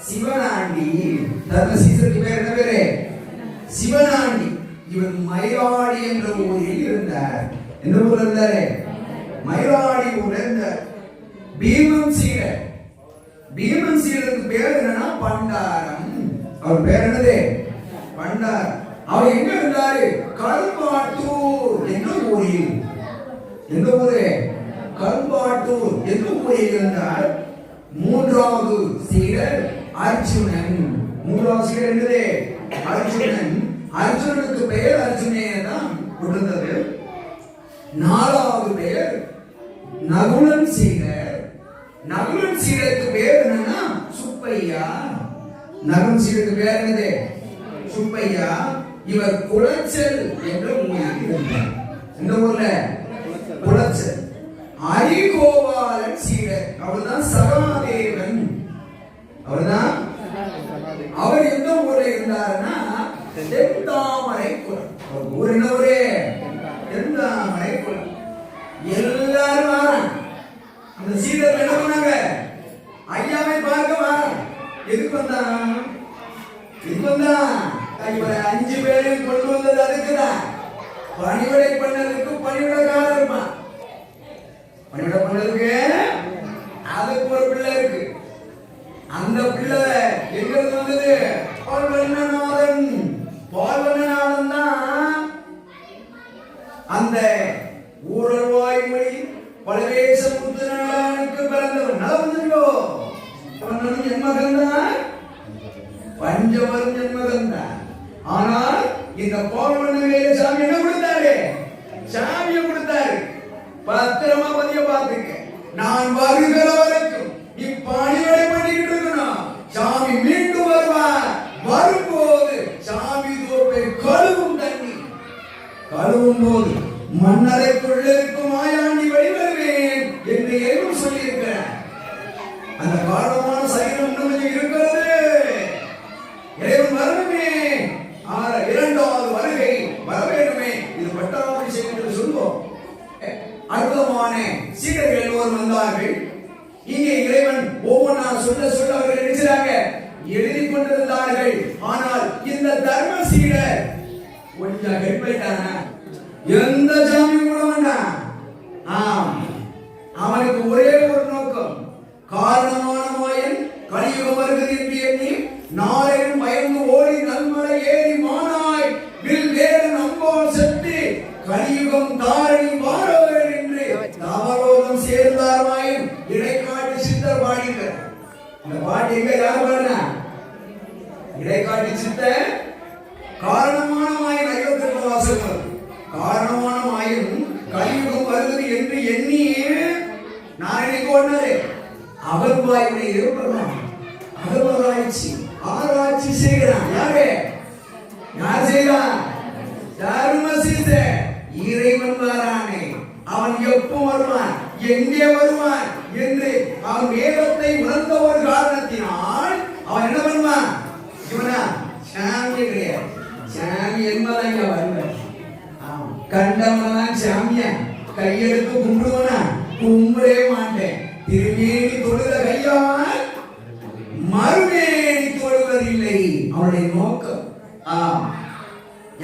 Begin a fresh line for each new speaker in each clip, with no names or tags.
சிவனாண்டி. தர்ம சீசருக்கு பேர் என்ன பேரு? சிவனாண்டி. இவர் மயிலாடி என்ற ஊரில் இருந்தார். எந்த ஊர்ல இருந்தாரு? மயிலாடி ஊர்ல இருந்தார். பீமன் சீடர். பீமன் சீடருக்கு பேர் என்னன்னா பண்டாரம். அவர் பேர் என்னது? பண்டாரம். அவர் எங்க இருந்தாரு? கரும்பாட்டூர் என்ற ஊரில். எந்த ஊரு? கரும்பாட்டூர் என்ற ஊரில் இருந்தார். மூன்றாவது சீடர் அர்ஜுனன். மூன்றாவது சீடர் என்னது? அர்ஜுனன். அர்ஜுனனுக்கு பெயர் அர்ஜுனே தான் கொடுத்தது. நாலாவது பெயர் நகுலன் சீடர். நகுலன் சீடருக்கு பேர் என்னன்னா சுப்பையா. நகுலன் சீடருக்கு பேர் என்னது? சுப்பையா. இவர் குளச்சல் என்ற ஊரில் இருந்தார். இந்த ஊர்ல குளச்சல். ஹரிகோபாலன் சீடர். அவர்தான் சகாதேவன். அவர்தான். அவர் எந்த ஊர்ல இருந்தாருன்னா தென்தாமரை குளம். ஊர் என்ன ஊரு? தென்தாமரை குளம். எல்லாரும் அந்த சீடர் என்ன பண்ணாங்க? ஐயாவை பார்க்க வாங்க. எதுக்கு வந்தான்? இது வந்தான் இவரை 5 பேரையும் கொண்டு வந்தது அதுக்குதான். பணிவிடை பண்ணதுக்கு பணிவிடைக்காரர் இருப்பான். பணிவிடை பண்ணதுக்கு அதுக்கு ஒரு பிள்ளை இருக்கு. அந்த பிள்ளை எங்க இருந்து வந்தது? பால்வண்ணநாதன். பால்வண்ணநாதன் தான் அந்த ஊரல்வாய் மொழி பலவேச புத்திரனுக்கு பிறந்தவன். நடந்தோ அவனும் என் மகன் தான். பஞ்சவரும் என் மகன் தான். ஆனால் இந்த பால்வண்ணவேல சாமி என்ன கொடுத்தாரு? சாமியை கொடுத்தாரு. பத்திரமா பதிய பார்த்துக்க. நான் வருகிற வரைக்கும் நீ பணிவிடை பண்ணிக்கிட்டு இருக்கணும். சாமி மீண்டும் வருவார். வரும்போது சாமி தோப்பை கழுவும் தண்ணி கழுவும் போது மன்னரைக்குள்ள இருக்கும் மாயாண்டி வழிவருவேன் என்று ஏதும் சொல்லி இருக்கிறார். அந்த காரணமான சைனம் இன்னும் இருக்கிறது. இறைவன் வரணுமே. இரண்டாவது வருகை வரவேண்டுமே. இது பட்டாபிஷேகம் என்று சொல்வோம். அற்புதமான சீடர்கள் எல்லோரும் வந்தார்கள். இங்கே இறைவன் ஒவ்வொன்றா சொல்ல சொல்ல அவர்கள் நினைச்சாங்க, எழுதி கொண்டிருந்தார்கள். ஆனால் இந்த தர்ம சீடர் கொஞ்சம் ஹெல்ப் பண்ணிட்டாங்க. எந்த சாமி கூட வேண்டாம். அவனுக்கு ஒரே ஒரு நோக்கம், காரணமான மாயன் கலியுகம் வருகிறது என்று எண்ணி நாளையும் பயந்து ஓடி நல்மலை ஏறி மானாய் வில் வேறு நம்போல் சென்று கலியுகம் தாரணி மாறவர் என்று தவரோகம் சேர்ந்தார் மாயன் இடைக்காட்டு சித்தர் பாடினார். இந்த பாட்டு எங்க யார் பாடினா? இடைக்காட்டு சித்தர். காரணமான மாயன் 58 வாசகங்கள். காரணமான மாயன் கலியுகம் வருகிறது என்று எண்ணி நான் இன்னைக்கு ஒண்ணாரு அகர்வாயுடைய இருப்பதான் அகர்வாராய்ச்சி ஆராய்ச்சி செய்கிறான். யாரு? யார் செய்கிறான்? தர்ம சீடர். இறைவன் வரானே, அவன் எப்போ வருவான், எங்கே வருவான் என்று அவன் வேதத்தை உணர்ந்த ஒரு காரணத்தினால் அவன் என்ன பண்ணுவான்? இவனா சாமி கிடையாது. சாமி என்பதான் இங்க வருவான். கண்டவன் சாமிய கையெடுத்து கும்பிடுவனா? கும்பிடவே மாட்டேன். திருமேனி தொழுத கையால் மறுமேனி தொழுவதில்லை. அவனுடைய நோக்கம்.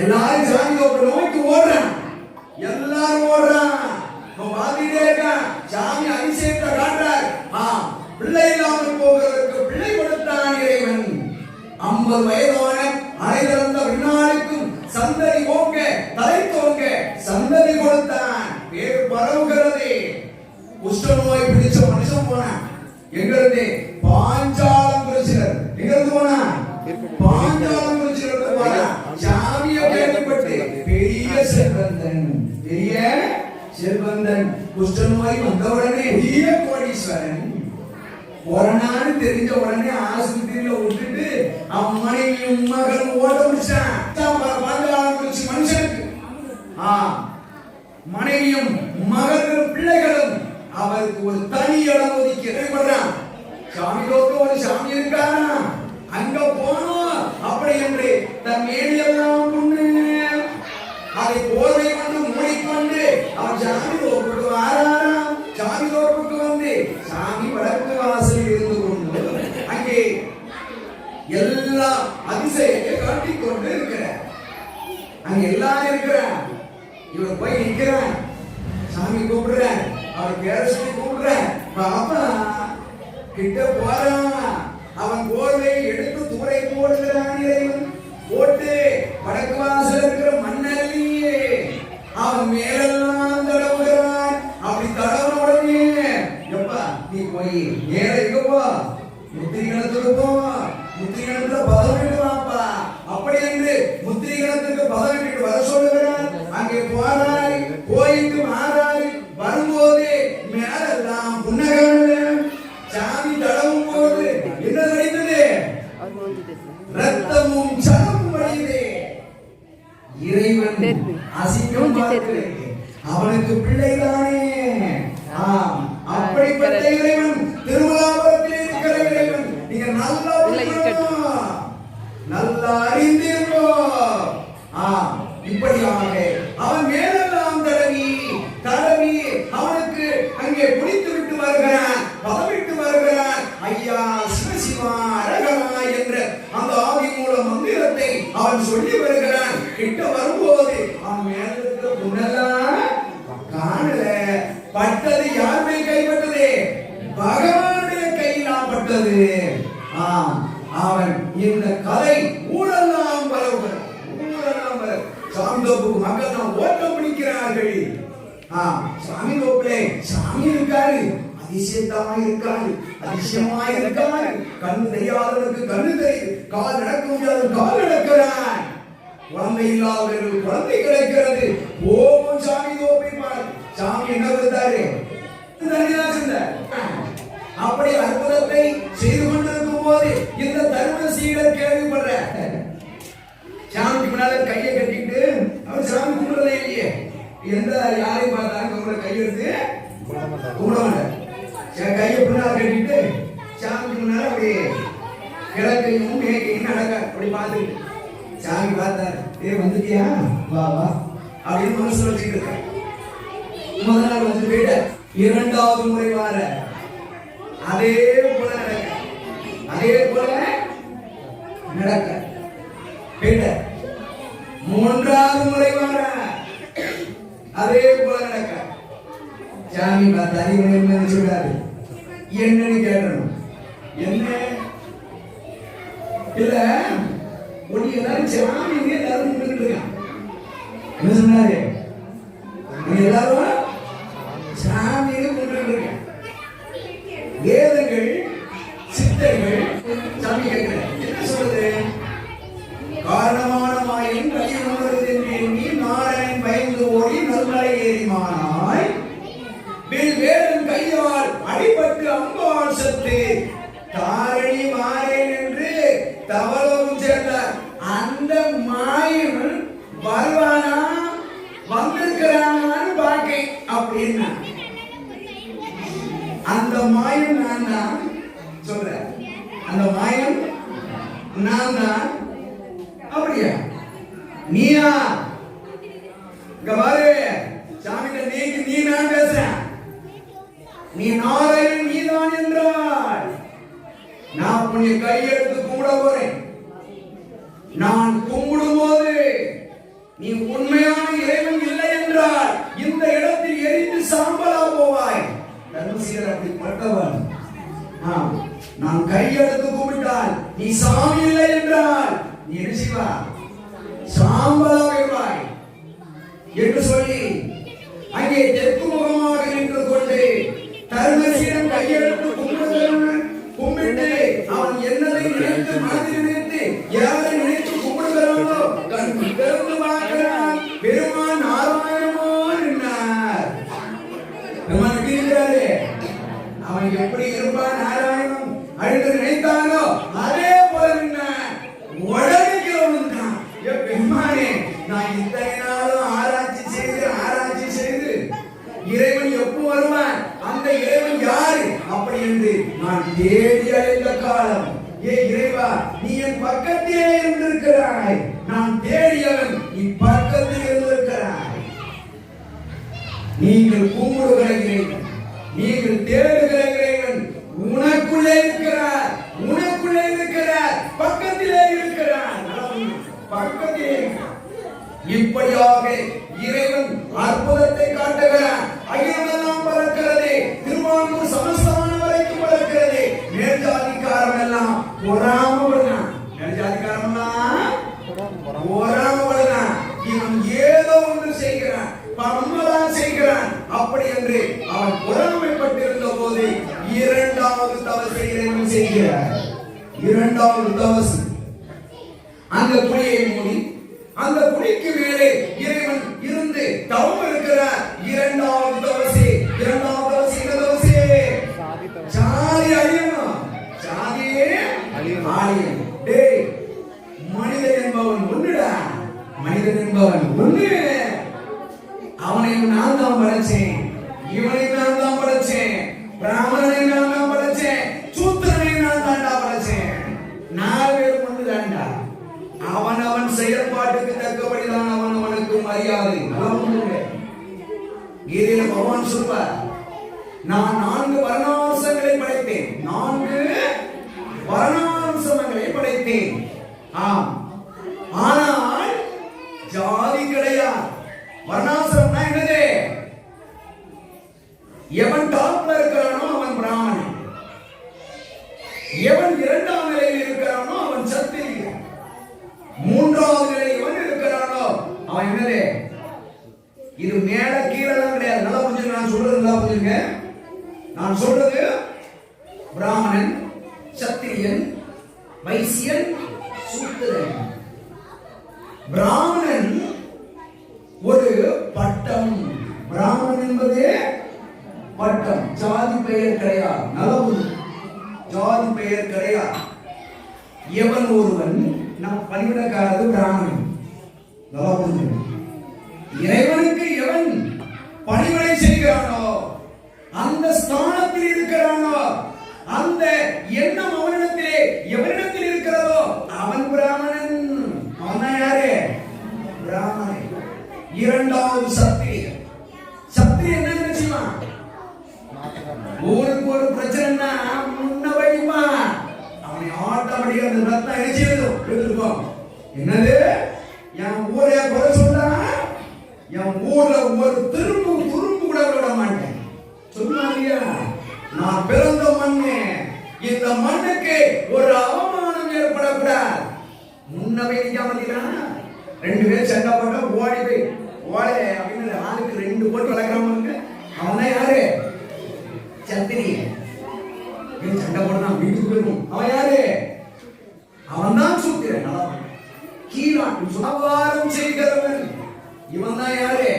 எல்லாரும் சாமி நோக்கி ஓடுறான். எல்லாரும் ஓடுறான். பார்த்துட்டே இருக்கான். சாமி அபிஷேகத்தை காட்டுறார். பிள்ளை இல்லாமல் போகிறதுக்கு பிள்ளை கொடுத்தான் இறைவன். 50 வயதான அனைத்திறந்த விண்ணாளுக்கும் சந்ததி ஓங்க தலை தோங்க சந்ததி கொடுத்தான். பேரு பரவுகிறது. குஷ்டநோய் பிடிச்ச மனுஷன் போனான். எங்க இருந்து? பாஞ்சாலம் குறிச்சினர். எங்க இருந்து போனா? பாஞ்சாலம் குறிச்சினர் போனா. சாமியை கேள்விப்பட்டு பெரிய செல்வந்தன். பெரிய செல்வந்தன். குஷ்டநோய் வந்த உடனே பெரிய கோடீஸ்வரன். கொரோனான்னு தெரிஞ்ச உடனே ஆஸ்பத்திரியில விட்டுட்டு மனைவியும் மகனும் ஓட முடிச்சான். பாஞ்சாலம் குறிச்சி மனுஷனுக்கு மனைவியும் மகனும் பிள்ளைகளும் அவருக்கு ஒரு தனி இடம் ஒதுக்கி பண்றான். சாமி லோகம் ஒரு சாமி இருக்கானா அங்க போனோம் அப்படி என்று தன் மேடியெல்லாம் கொண்டு அதை போர்வை கொண்டு மூடிக்கொண்டு அவன் சாமி லோகத்துக்கு வாராராம். சாமி லோகத்துக்கு வந்து சாமி வடக்கு வாசலில் இருந்து கொண்டு அங்கே அதிசயத்தை காட்டிக் கொண்டு இருக்கிறார். அங்க எல்லாரும் இருக்கிறார். இவர் போய் நிற்கிறார், சாமி கூப்பிடுறார், அவர் பேர சொல்லி கூப்பிடுறார். பாப்பா கிட்ட போறான். அவன் போர்வை எடுத்து தூரை போடுகிறான். இறைவன் போட்டு வடக்கு வாசல் இருக்கிற மண்ணல்லையே அவன் மேலெல்லாம் தடவுகிறான். அப்படி தடவுன உடனே எப்பா நீ போய் நேர இருக்கப்பா முத்திரி கணத்துக்கு போ, முத்திரி கணத்துல பதம் விடுவாப்பா அப்படி என்று முத்திரி கணத்துக்கு பதம் விட்டு வர சொல்லுகிறான். அங்கே போறாய், போயிட்டு மாறாய், வரும்போது மேலெல்லாம் புன்னகங்கள். சாமி தடவும் போது என்ன நடந்தது? ரத்தமும் சலமும் வழியுது. இறைவன் அசிங்கம் பார்த்து அவனுக்கு பிள்ளைதானே. அப்படிப்பட்ட இறைவன் திருமலாபுரத்தில் இருக்கிற இறைவன். நீங்க நல்லா அறிந்திருக்கோ. இப்படியாக அவன் மேலெல்லாம் தடவி தடவி அவனுக்கு அங்கே குடித்து விட்டு வருகிறான், பதவிட்டு வருகிறான். ஐயா சிவசிவா அரகரா என்ற அந்த ஆதி மூல மந்திரத்தை அவன் சொல்லி வருகிறான். கிட்ட வரும்போது அவன் மேல இருக்கிற புண்ணெல்லாம் காணல. பட்டது யாருடைய கைப்பட்டது? பகவானுடைய கையிலாம் பட்டது. அவன் இந்த கதை ஊரெல்லாம் பரவுகிறான். ஊரெல்லாம் பரவு சாமிதோப்புக்கு மக்கள் தான் ஓட்டம் பிடிக்கிறார்கள். சாமி தோப்பிலே சாமி இருக்காரு, அதிசயமா இருக்காரு, அதிசயமா இருக்காரு. கண்ணு தெரியாதவனுக்கு கண்ணு தெரியுது, கால் நடக்க முடியாத கால் நடக்கிறான். குழந்தை இல்லாதவர்கள் குழந்தை கிடைக்கிறது. ஓம் சாமி தோப்பை பார். சாமி என்ன கொடுத்தாரு? அப்படி அற்புதத்தை செய்து கொண்டிருக்கும் போது இந்த தருண சீடர் கேள்விப்படுற சாமிக்கு முன்னால கையை கட்டிட்டு அவர் சாமி கும்பிடுறதே இல்லையே. எந்த யாரையும் பார்த்தாலும் உங்களை கையெடுத்து கும்பிட மாட்டார். கையை பின்னால் கட்டிட்டு சாமிக்கு முன்னால அப்படி கிழக்கையும் மேற்கையும் நடக்க அப்படி பார்த்துக்கிட்டு சாமி பார்த்தார். வந்துட்டியா வா வா அப்படின்னு மனசுல வச்சுட்டு இருக்க. முதல் நாள் வந்து போயிட்ட. இரண்டாவது முறை வார அதே போல நடக்க, அதே போல நடக்க போயிட்ட. மூன்றாவது முறை வார அதே போல நடக்க. சாமி பார்த்து அறிவுரை என்ன சொல்றாரு? என்னன்னு கேட்கணும். என்ன இல்ல ஒண்ணு எல்லாரும் சாமி எல்லாரும் கும்பிட்டு இருக்கான். என்ன சொன்னாரு? எல்லாரும் சாமி கும்பிட்டு இருக்கான். வேதங்கள் சித்தர்கள் சாமி கேட்கிறேன் என்ன சொல்றது? காரணமான மாயின் கலியுணர்வது எண்ணி நாராயண் பயந்து ஓடி நல்மலை ஏறிமானாய் வேடன் கையால் அடிபட்டு அம்பாள் சத்து தாரணி மாறேன் என்று தவளவும் சேர்ந்தார். அந்த மாயன் வருவானா வந்திருக்கிறான்னு பாக்கேன் அப்படின்னா அந்த மாயன் நான் தான் சொல்றேன். அந்த மாயன் நான் தான். அப்படியா? நீயா? இங்க பாரு சாமிட்ட நீ நான் பேசுறேன். நீ நாராயணன் நீதான் என்றால் நான் உன்னை கையெடுத்து கும்பிட போறேன். நான் கும்பிடும் போது நீ உண்மையான இறைவன் இல்லை என்றால் இந்த இடத்தில் எரிந்து சாம்பலா போவாய். தர்மசீலர் அப்படிப்பட்டவன். நான் கையெடுத்து கும்பிட்டால் நீ சாமி இல்லை என்றால் நீ என்ன செய்வா? சாம்பலா போவாய் என்று சொல்லி அங்கே தெற்கு முகமாக நின்று கொண்டு தர்மசீலன் கையெடுத்து கும்பிட்டு அவன் என்னதை நினைத்து மனதில் நினைத்து யாரை நினைத்து கும்பிடுகிறானோ கண் திறந்து பார்க்கிறான். பெருமான் நாராயணமோ நின்றார். பெருமான் இருக்கிறாரே அவன் எப்படி இருப்பான்? நாராயணம் அழுது நினைத்தானோ அதே போல நின்றான். உடனே கிளம்பினான். பெருமானே நான் இத்தனை நாளும் ஆராய்ச்சி செய்து இறைவன் எப்போ வருவான், அந்த இறைவன் யாரு அப்படி என்று நான் தேடி அடைந்த காலம். இறைவா நீ என் பக்கத்திலே இருந்திருக்கிறாய். நான் தேடியவன் நீ பக்கத்தில் இருந்திருக்கிறாய். நீங்கள் கும்பிடுகிற இறைவன், நீங்கள் தேடுகிற இறைவன் உனக்குள்ளே இருக்கிறார், பக்கத்திலே இருக்கிறார். இப்படியாக இறைவன் அற்புதத்தை காட்டுகிறார். அகிலமெல்லாம் பறக்கிறது, திருவாங்கூர் சமஸ்தானம் வரைக்கும் பறக்கிறது. மேல்ஜாதிக்காரன் எல்லாம் பொறாமப்படுறான். மேல்ஜாதிக்காரன் எல்லாம் பொறாமப்படுறான். இவன் ஏதோ ஒன்று செய்கிறான், பம்மதான் செய்கிறான். அப்படி என்று அவன் பொறாமைப்பட்டிருந்த போது இரண்டாவது தவசை இறைவன் செய்கிறார். இரண்டாவது தவசு அந்த குழியை மூடி அந்த குழிக்கு மேலே இறைவன் இருந்து தவம் இருக்கிறார். இரண்டாவது தவசை இந்த தவசை சாதி அழியணும், சாதியே அழியும். டேய், மனிதன் என்பவன் ஒண்ணுடா, மனிதன் என்பவன் ஒண்ணு. அவனையும் நான் தான் படைச்சேன், இவனையும் நான் தான் படைச்சேன், பிராமணனையும் நான் தான் படைச்சேன், சூத்திரனையும் நான் தாண்டா படைச்சேன். 4 பேர் ஒன்று தாண்டா. அவன் செயல்பாட்டுக்கு தக்கபடிதான் அவனுக்கு மரியாதை. கீதையில பகவான் சொல்வார், நான் 4 வர்ணாசிரமங்களை படைத்தேன், 4 வர்ணாசிரமங்களை படைத்தேன். ஆம், ஆனால் ஜாதி கிடையாது. வர்ணாசிரமம்னா என்னது? எவன் டாப்ல இருக்கிறானோ அவன் பிராமணன், எவன் 2ஆம் நிலையில் இருக்கிறானோ அவன் சத்திரியன், 3ஆவது நிலையில் எவன் இருக்கிறானோ அவன் என்னது? இது மேல கீழெல்லாம் கிடையாது. நல்லா புரிஞ்சுங்க, நான் சொல்றது நல்லா புரிஞ்சுங்க. நான் சொல்றது பிராமணன், சத்திரியன், வைசியன், சூத்திரன். பிராமணன் ஒரு பட்டம். பிராமணன் என்பது பட்டம், ஜாதி பெயர் கிடையாது. நலவு ஜாதி பெயர் கிடையாது. எவன் ஒருவன் நம் பணிவிடக்காரது பிராமணன். நலவு இறைவனுக்கு எவன் பணிவிடை செய்கிறானோ, அந்த ஸ்தானத்தில் இருக்கிறானோ, அந்த எண்ணம் அவனிடத்திலே எவனிடத்தில் இருக்கிறதோ அவன் பிராமணன். அவன் யாரு? பிராமணன். இரண்டாவது சத்திரியன். சத்திரியன் என்ன செய்வான்? ஊருக்கு ஒரு பிரச்சனைனா முன்ன வைப்பான். அவனை ஆட்டோமேட்டிக்கா அந்த ரத்தம் எடுத்துருப்போம். என்னது? என் ஊரே குறை சொல்றான், என் ஊர்ல ஒரு துரும்பு கூட விட மாட்டேன் சொன்னாரியா? நான் பிறந்த மண்ணு, இந்த மண்ணுக்கு ஒரு அவமானம் ஏற்படக்கூடாது. முன்னவே நிக்காம 2 பேர் சண்டை போட்டா ஓடி போய் ஓடை அப்படின்னு ஆளுக்கு 2 போட்டு வளர்க்குறாங்க. அவன் யாரு? சத்திரியன். சண்டை போடுனா வீட்டுக்கு போயிருக்கும். அவன் யாரு? அவன் தான் சூத்திரன். கீழாட்டு சுகாதாரம் செய்கிறவன். இவன் தான் யாரு?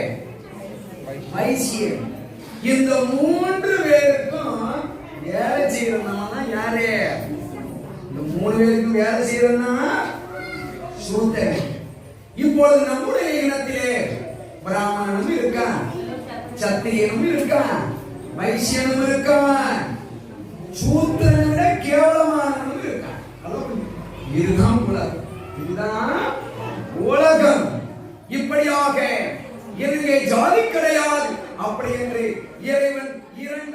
வைசியன். இந்த 3 பேருக்கும் வேலை செய்யறவன் யாரு? இந்த 3 பேருக்கும் வேலை செய்யறவன் சூத்திரன். இப்பொழுது நம்முடைய இனத்திலே பிராமணனும் இருக்கான், சத்திரியனும் இருக்கான், வைசியனும் இருக்கான், சூத்திரனை விட கேவலமானவனும் இருக்கான். இதுதான் உலகம், இதுதான் உலகம். இப்படியாக எதிரே ஜாதி கிடையாது. அப்படி என்று இறைவன் 2